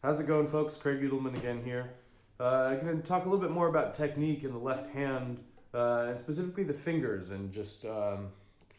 How's it going, folks? Craig Judelman again here. I'm going to talk a little bit more about technique in the left hand, and specifically the fingers, and just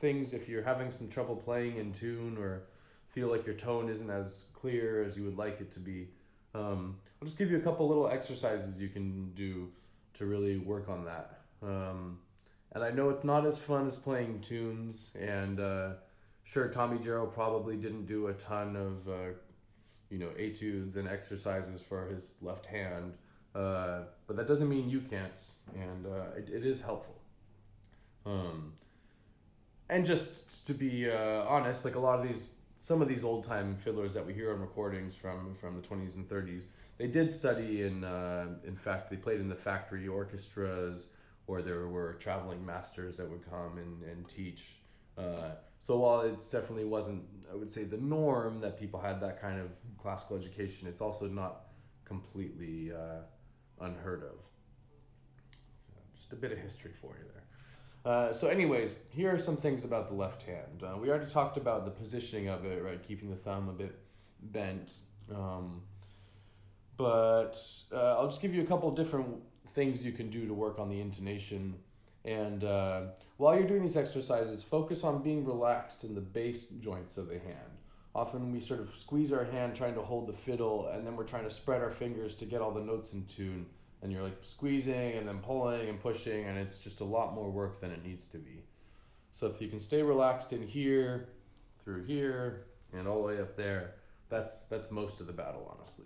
things if you're having some trouble playing in tune or feel like your tone isn't as clear as you would like it to be. I'll just give you a couple little exercises you can do to really work on that. And I know it's not as fun as playing tunes, and sure, Tommy Jarrell probably didn't do a ton of etudes and exercises for his left hand, but that doesn't mean you can't, and it is helpful. And just to be honest, like some of these old time fiddlers that we hear on recordings from the 20s and 30s, they did study in fact, they played in the factory orchestras, or there were traveling masters that would come and teach. So while it definitely wasn't, I would say, the norm that people had that kind of classical education, it's also not completely unheard of. Just a bit of history for you there. So anyways, here are some things about the left hand. We already talked about the positioning of it, right? Keeping the thumb a bit bent. But I'll just give you a couple different things you can do to work on the intonation. And while you're doing these exercises, focus on being relaxed in the bass joints of the hand. Often we sort of squeeze our hand trying to hold the fiddle, and then we're trying to spread our fingers to get all the notes in tune. And you're like squeezing and then pulling and pushing, and it's just a lot more work than it needs to be. So if you can stay relaxed in here, through here, and all the way up there, that's most of the battle, honestly.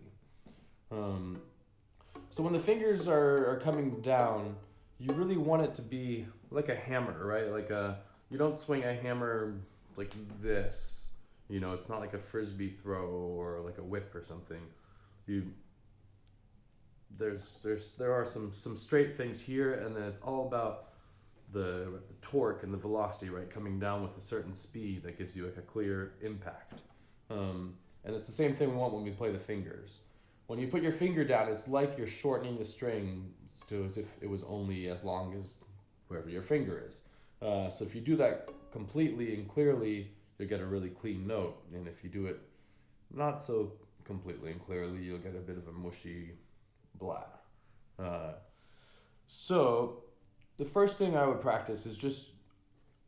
So when the fingers are coming down, you really want it to be like a hammer, right? You don't swing a hammer like this. It's not like a frisbee throw or like a whip or something. There are some straight things here, and then it's all about the torque and the velocity, right? Coming down with a certain speed that gives you like a clear impact. And it's the same thing we want when we play the fingers. When you put your finger down, it's like you're shortening the string to as if it was only as long as wherever your finger is. So if you do that completely and clearly, you'll get a really clean note. And if you do it not so completely and clearly, you'll get a bit of a mushy blah. So the first thing I would practice is just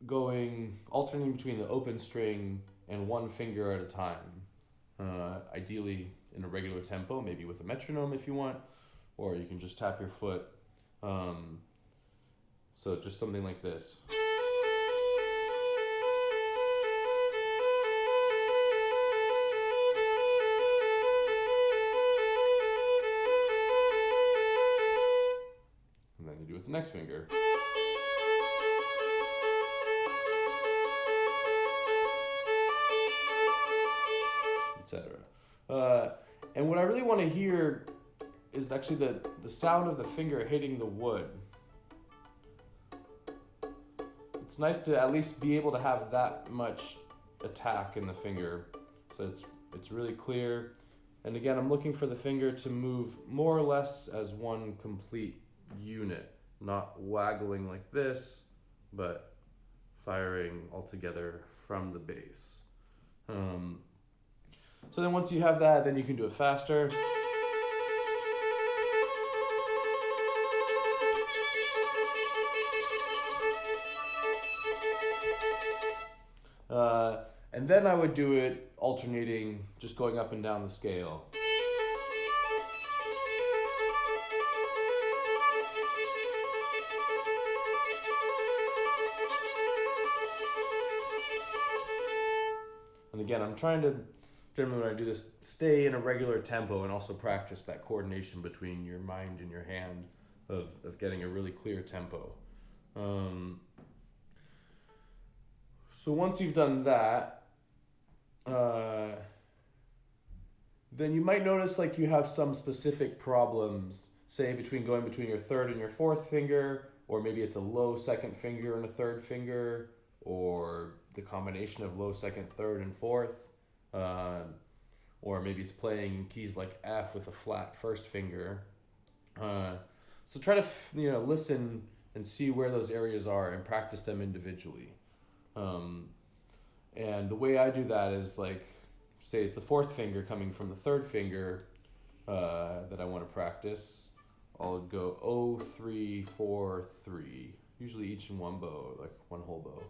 alternating between the open string and one finger at a time. Ideally in a regular tempo, maybe with a metronome if you want, or you can just tap your foot. So just something like this. And then you do it with the next finger. Etc. And what I really want to hear is actually the sound of the finger hitting the wood. It's nice to at least be able to have that much attack in the finger, so it's really clear. And again, I'm looking for the finger to move more or less as one complete unit, not waggling like this, but firing altogether from the bass. So then once you have that, then you can do it faster. And then I would do it alternating, just going up and down the scale. And again, I'm trying to, generally when I do this, stay in a regular tempo and also practice that coordination between your mind and your hand of getting a really clear tempo. So once you've done that, then you might notice like you have some specific problems, say going between your third and your fourth finger, or maybe it's a low second finger and a third finger, or the combination of low second, third, and fourth. Or maybe it's playing keys like F with a flat first finger. So try to listen and see where those areas are and practice them individually. And the way I do that is like, say it's the fourth finger coming from the third finger, that I want to practice, I'll go 0, 3, 4, 3. Usually each in one bow, like one whole bow.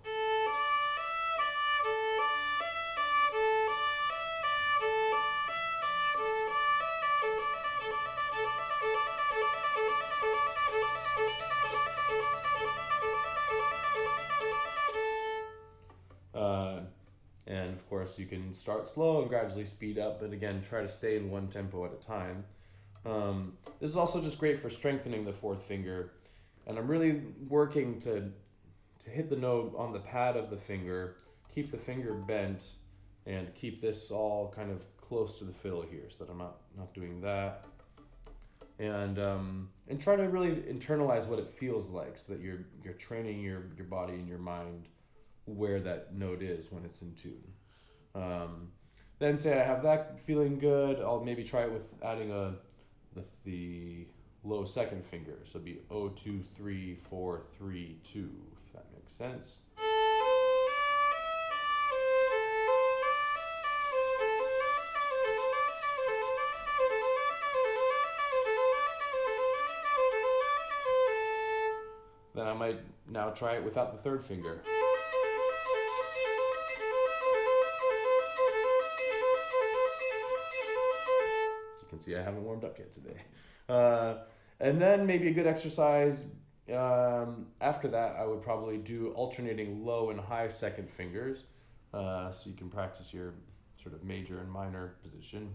And of course, you can start slow and gradually speed up, but again, try to stay in one tempo at a time. This is also just great for strengthening the fourth finger, and I'm really working to hit the note on the pad of the finger, keep the finger bent, and keep this all kind of close to the fiddle here, so that I'm not doing that. And try to really internalize what it feels like, so that you're training your body and your mind where that note is when it's in tune. Then say I have that feeling good, I'll maybe try it with adding the low second finger. So it'd be 0, 2, 3, 4, 3, 2, if that makes sense. Then I might now try it without the third finger. See, I haven't warmed up yet today. And then maybe a good exercise after that, I would probably do alternating low and high second fingers, so you can practice your sort of major and minor position.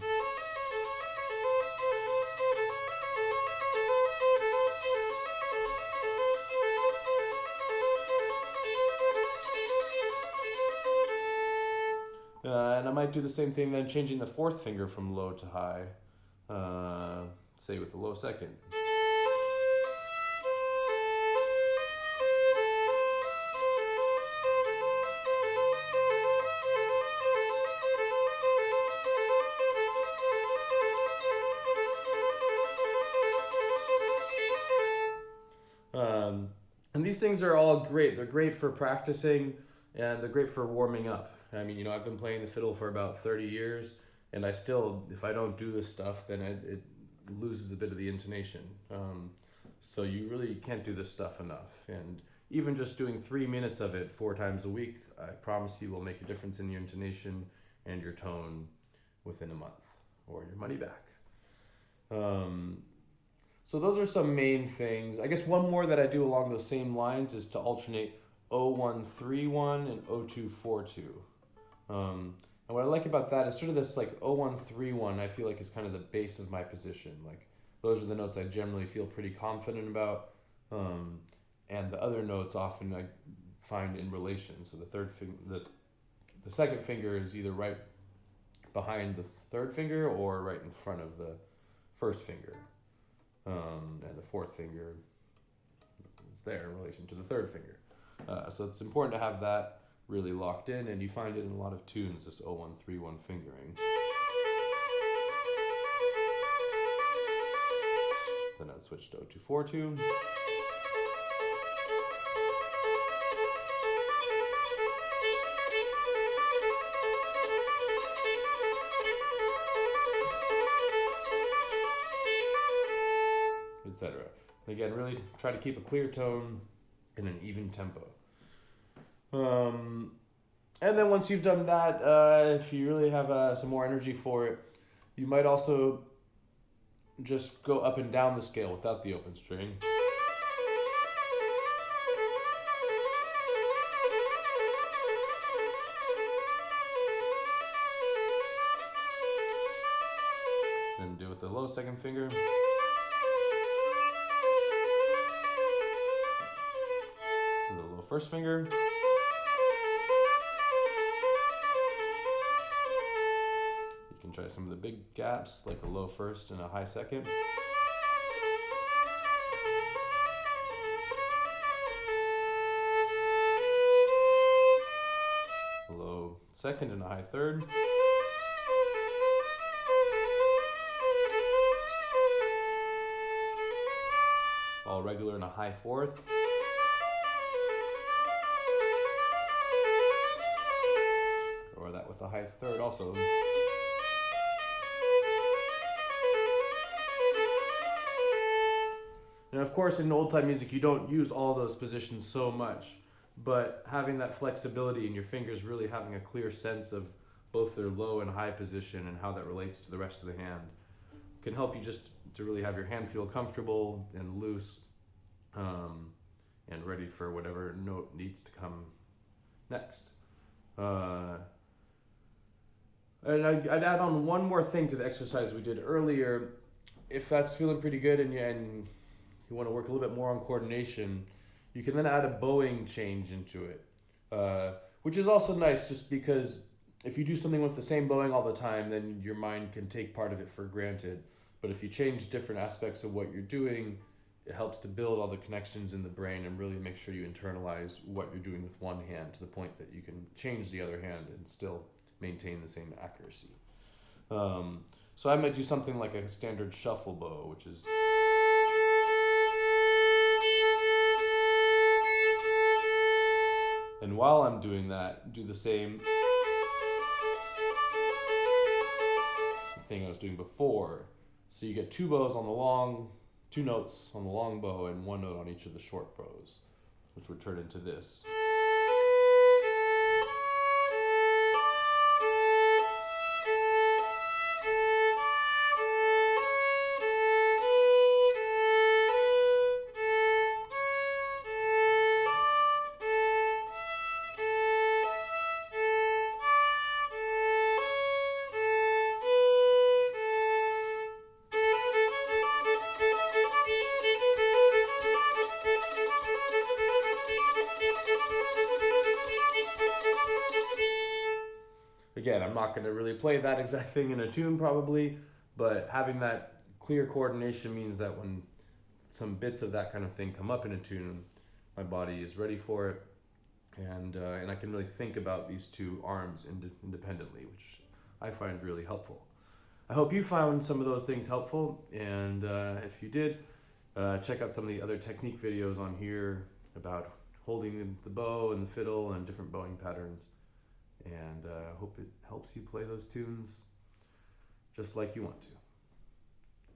And I might do the same thing then, changing the fourth finger from low to high. Say with the low second. And these things are all great. They're great for practicing, and they're great for warming up. I mean, I've been playing the fiddle for about 30 years. And I still, if I don't do this stuff, then it loses a bit of the intonation. So you really can't do this stuff enough. And even just doing 3 minutes of it 4 times a week, I promise you will make a difference in your intonation and your tone within a month, or your money back. So those are some main things. I guess one more that I do along those same lines is to alternate 0131 and 0242. And what I like about that is sort of this like 0131, I feel like is kind of the base of my position. Like those are the notes I generally feel pretty confident about. And the other notes often I find in relation. So the second finger is either right behind the third finger or right in front of the first finger. And the fourth finger is there in relation to the third finger. So it's important to have that really locked in, and you find it in a lot of tunes, this 0131 fingering. Then I'd switch to 0242. Etc. And again, really try to keep a clear tone in an even tempo. And then once you've done that, if you really have some more energy for it, you might also just go up and down the scale without the open string. Then do it with the low second finger. And the low first finger. Try some of the big gaps, like a low first and a high second. A low second and a high third. All regular and a high fourth. Or that with a high third also. And of course, in old time music, you don't use all those positions so much, but having that flexibility in your fingers, really having a clear sense of both their low and high position and how that relates to the rest of the hand can help you just to really have your hand feel comfortable and loose, and ready for whatever note needs to come next. And I'd add on one more thing to the exercise we did earlier. If that's feeling pretty good and you want to work a little bit more on coordination, you can then add a bowing change into it, which is also nice just because if you do something with the same bowing all the time, then your mind can take part of it for granted. But if you change different aspects of what you're doing, it helps to build all the connections in the brain and really make sure you internalize what you're doing with one hand to the point that you can change the other hand and still maintain the same accuracy. So I might do something like a standard shuffle bow, which is... And while I'm doing that, do the same thing I was doing before. So you get two bows on the long, two notes on the long bow and one note on each of the short bows, which would turn into this. Again, I'm not going to really play that exact thing in a tune probably, but having that clear coordination means that when some bits of that kind of thing come up in a tune, my body is ready for it, and I can really think about these two arms independently, which I find really helpful. I hope you found some of those things helpful, and if you did, check out some of the other technique videos on here about holding the bow and the fiddle and different bowing patterns. And I hope it helps you play those tunes just like you want to.